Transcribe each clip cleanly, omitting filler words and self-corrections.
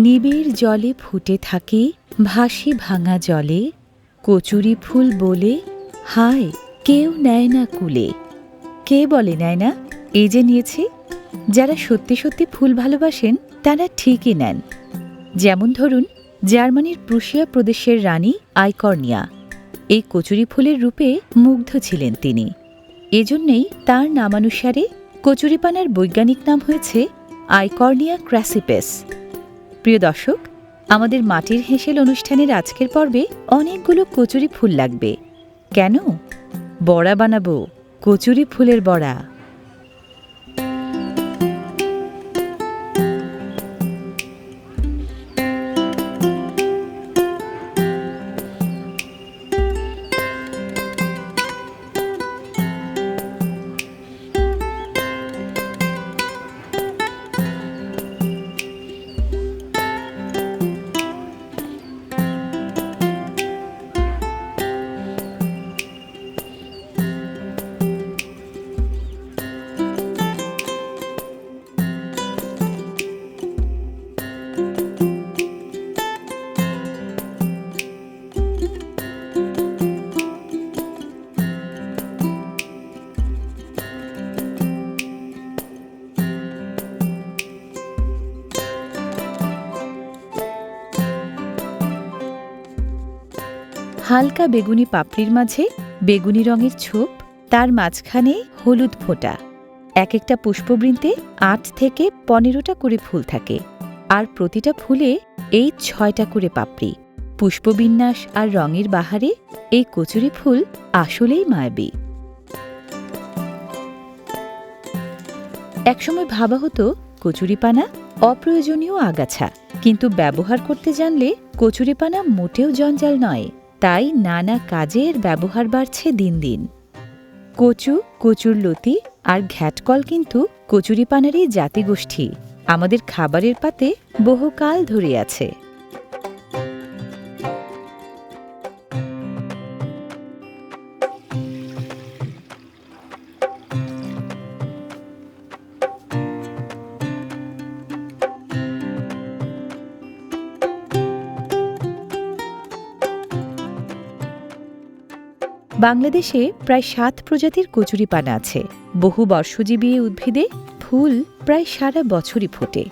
নিবিড় জলে ফুটে থাকে ভাসি ভাঙা জলে, কচুরি ফুল বলে হায় কেউ নেয় না কুলে। কে বলে নেয় না? এই যে নিয়েছি। যারা সত্যি সত্যি ফুল ভালোবাসেন তারা ঠিকই নেন। যেমন ধরুন, জার্মানির প্রুশিয়া প্রদেশের রানী আইকর্নিয়া। এই কচুরি ফুলের রূপে মুগ্ধ ছিলেন তিনি। এজন্যেই তার নামানুসারে কচুরিপানার বৈজ্ঞানিক নাম হয়েছে আইকর্নিয়া ক্র্যাসিপেস। প্রিয় দর্শক, আমাদের মাটির হেঁসেল অনুষ্ঠানের আজকের পর্বে অনেকগুলো কচুরি ফুল লাগবে। কেন? বড়া বানাবো, কচুরি ফুলের বড়া। হালকা বেগুনি পাপড়ির মাঝে বেগুনি রঙের ছোপ, তার মাঝখানে হলুদ ফোঁটা। এক একটা পুষ্পবৃন্তে ৮ থেকে ১৫টা করে ফুল থাকে, আর প্রতিটা ফুলে এই ৬টা করে পাপড়ি। পুষ্পবিন্যাস আর রঙের বাহারে এই কচুরি ফুল আসলেই মায়াবী। একসময় ভাবা হতো কচুরিপানা অপ্রয়োজনীয় আগাছা, কিন্তু ব্যবহার করতে জানলে কচুরিপানা মোটেও জঞ্জাল নয়। তাই নানা কাজের ব্যবহার বাড়ছে দিন দিন। কচু, কচুরলতি আর ঘ্যাটকল কিন্তু কচুরিপানারই জাতিগোষ্ঠী। আমাদের খাবারের পাতে বহুকাল ধরে আছে। বাংলাদেশে প্রায় ৭ প্রজাতির কচুরিপানা আছে। বহু বর্ষজীবী এই উদ্ভিদে ফুল প্রায় সারা বছরই ফোটে।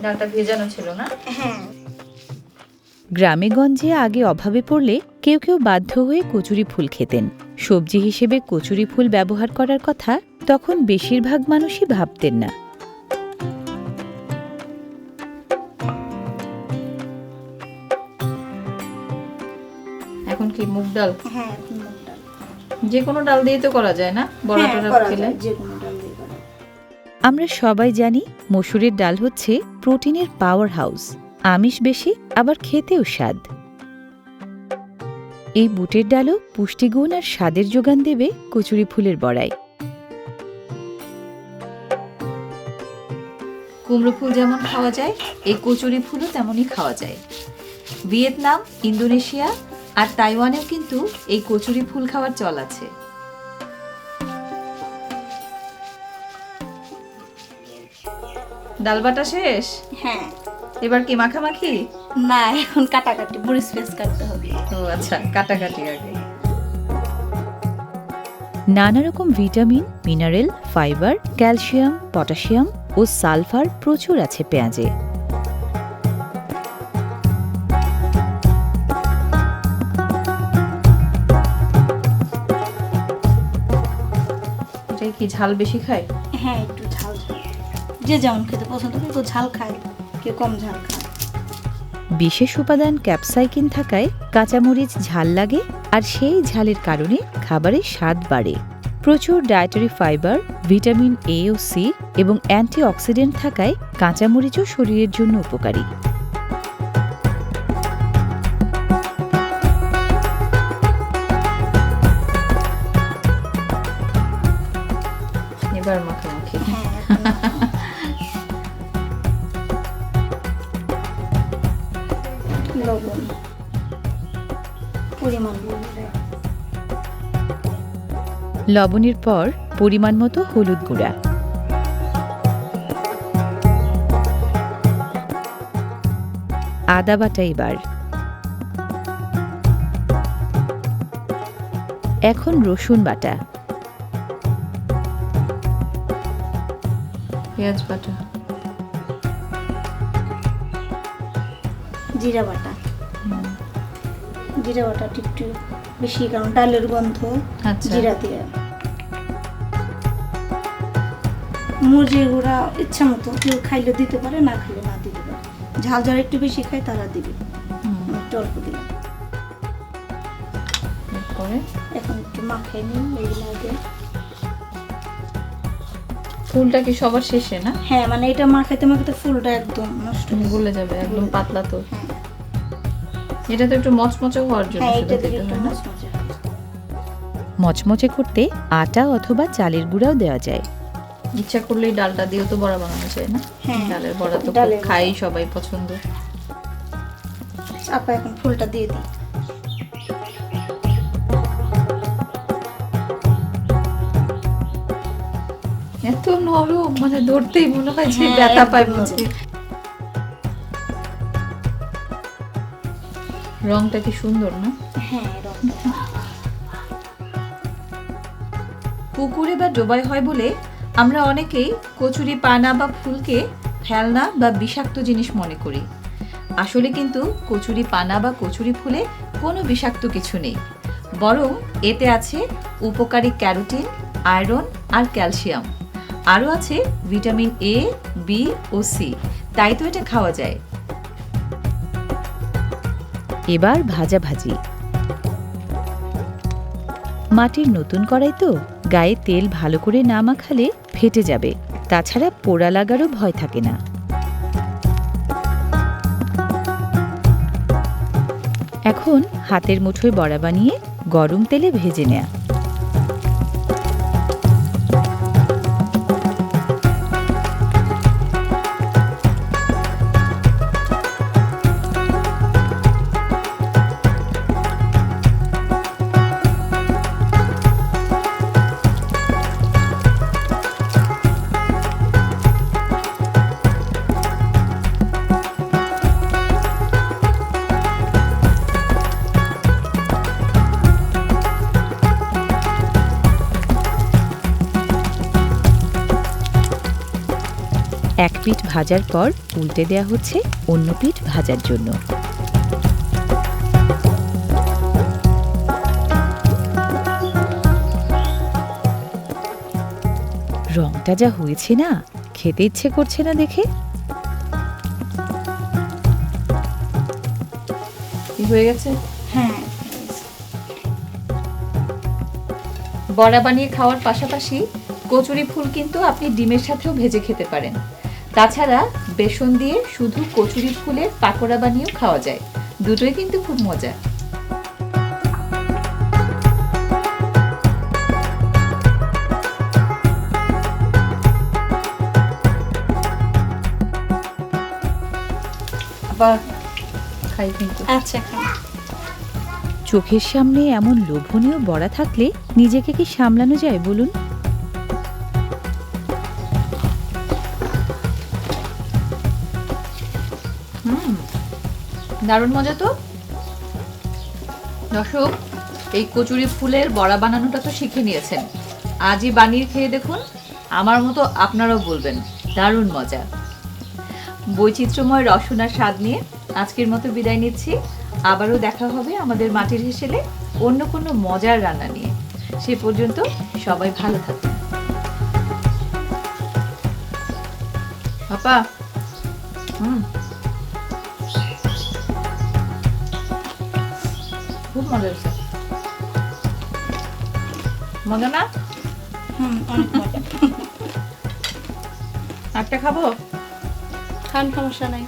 ডালটা ভেজানো ছিল না? হ্যাঁ। গ্রামে গঞ্জে আগে অভাবে পড়লে কেউ কেউ বাধ্য হয়ে কচুরি ফুল খেতেন। সবজি হিসেবে কচুরি ফুল ব্যবহার করার কথা তখন বেশিরভাগ মানুষই ভাবতেন না। এখন কি মুগ ডাল? হ্যাঁ, মুগ ডাল। যে কোনো ডাল দিয়ে তো করা যায় না? বড়া টড়া খেলে যে কোনো ডাল দিয়ে করা। আমরা সবাই জানি মসুরের ডাল হচ্ছে প্রোটিনের পাওয়ার হাউস। আমিষ বেশি, আবার খেতেও স্বাদ। এই বুটের ডালও পুষ্টিগুণ আর স্বাদের যোগান দেবে কচুরি ফুলের বড়ায়। কুমড়ো ফুল যেমন খাওয়া যায়, এই কচুরি ফুলও তেমনই খাওয়া যায়। ভিয়েতনাম, ইন্দোনেশিয়া আর তাইওয়ানেও কিন্তু এই কচুরি ফুল খাওয়ার চল আছে। ডাল বাটা শেষ? হ্যাঁ। এবার কি মাখামাখি? না, এখন কাটাকাটি, মরিচ পেঁয়াজ কাটতে হবে। ও আচ্ছা, কাটাকাটি আগে। নানা রকম vitamin, mineral, fibre, calcium, potassium ও সালফার প্রচুর আছে পেঁয়াজে। এটাই কি ঝাল বেশি খায়? হ্যাঁ, একটু ঝাল ঝাল। যে যেমন খেতে পছন্দ করে, কেউ ঝাল খায়, কেউ কম ঝাল খায়। বিশেষ উপাদান ক্যাপসাইকিন থাকায় কাঁচামরিচ ঝাল লাগে, আর সেই ঝালের কারণে খাবারের স্বাদ বাড়ে। প্রচুর ডায়েটারি ফাইবার, ভিটামিন এ ও সি এবং অ্যান্টিঅক্সিডেন্ট থাকায় কাঁচামরিচও শরীরের জন্য উপকারী। এবার মাখামাখি। লবণের পর পরিমাণ মতো হলুদ গুঁড়া, আদা বাটা। এবার এখন রসুন বাটা, পেঁয়াজ বাটা, জিরা বাটা। জিরা বাটা একটু বেশি, কারণ ডালের গন্ধ আচ্ছা। জিরা দিয়ে। মরিচের গুঁড়া ইচ্ছা মতো, কেউ খাইলে দিতে পারে, না খাইলে না দিতে পারে। ঝাল যারা একটু বেশি খায় তারা দিবে, আমি একটু অল্প দিলাম। এরপরে এখন একটু মাখাই নিই এগুলো আগে। ফুলটা কি সবার শেষে না? হ্যাঁ, মানে এটা মাখাইতে মাখাইতে ফুলটা একদম নষ্ট হয়ে গলে যাবে, একদম পাতলা তো। হ্যাঁ। এটা তো একটু মচমচে হওয়ার জন্য হ্যাঁ, শুধু এটা দিয়ে দিতে একটু হয় না? মচমচে হয়। মচমচে করতে আটা অথবা চালের গুঁড়াও দেওয়া যায়। ইচ্ছা করলেই ডালটা দিয়েও তো বড়া বানানো যায় না? হ্যাঁ, ডালের বড়া তো ডালের খুব খাই সবাই পছন্দ। আপা এখন ফুলটা দিয়ে দিই। এত নরম, মানে ধরতেই মনে হয় যে হ্যাঁ, ব্যথা পায় একদম বুঝি। রংটা কি সুন্দর না? হ্যাঁ, রংটা পুকুরে বা ডোবায় হয় বলে আমরা অনেকেই কচুরি পানা বা ফুলকে ফেলনা বা বিষাক্ত জিনিস মনে করি। আসলে কিন্তু কচুরি পানা বা কচুরি ফুলে কোনো বিষাক্ত কিছু নেই, বরং এতে আছে উপকারী ক্যারোটিন, আয়রন আর ক্যালসিয়াম। আরও আছে ভিটামিন এ, বি ও সি, তাই তো এটা খাওয়া যায়। এবার ভাজাভাজি। মাটির নতুন কড়াই তো, গায়ে তেল ভালো করে না মাখালে ফেটে যাবে, তাছাড়া পোড়া লাগারও ভয় থাকে না। এখন হাতের মুঠোয় বড়া বানিয়ে গরম তেলে ভেজে নেয়া। এক পিঠ ভাজার পর উল্টে দেয়া হচ্ছে অন্য পিঠ ভাজার জন্য। রংটা যা হয়েছে না, খেতে ইচ্ছে করছে না দেখে। কি হয়ে গেছে? হ্যাঁ, বড়া বানিয়ে খাওয়ার পাশাপাশি কচুরি ফুল কিন্তু আপনি ডিমের সাথেও ভেজে খেতে পারেন। তাছাড়া বেসন দিয়ে শুধু কচুরি ফুলের পাকোড়া বানিয়েও খাওয়া যায়। দুটোই কিন্তু খুব মজা। আবার খাই কিন্তু। আচ্ছা, খান। চোখের সামনে এমন লোভনীয় বড়া থাকলে নিজেকে কি সামলানো যায় বলুন? দারুণ মজা তো। দর্শক, এই কচুরি ফুলের বড়া বানানোটা তো শিখে নিয়েছেন, আজই বানিয়ে খেয়ে দেখুন, আমার মতো আপনারাও বলবেন দারুণ মজা। বৈচিত্র্যময় রসনার স্বাদ নিয়ে আজকের মতো বিদায় নিচ্ছি। আবারও দেখা হবে আমাদের মাটির হেসেলে অন্য কোনো মজার রান্না নিয়ে। সে পর্যন্ত সবাই ভালো থাকুন। আপা, খুব মজা হয়েছে। মজা না? অনেক মজা। একটা খাবো? খান, সমস্যা নাই।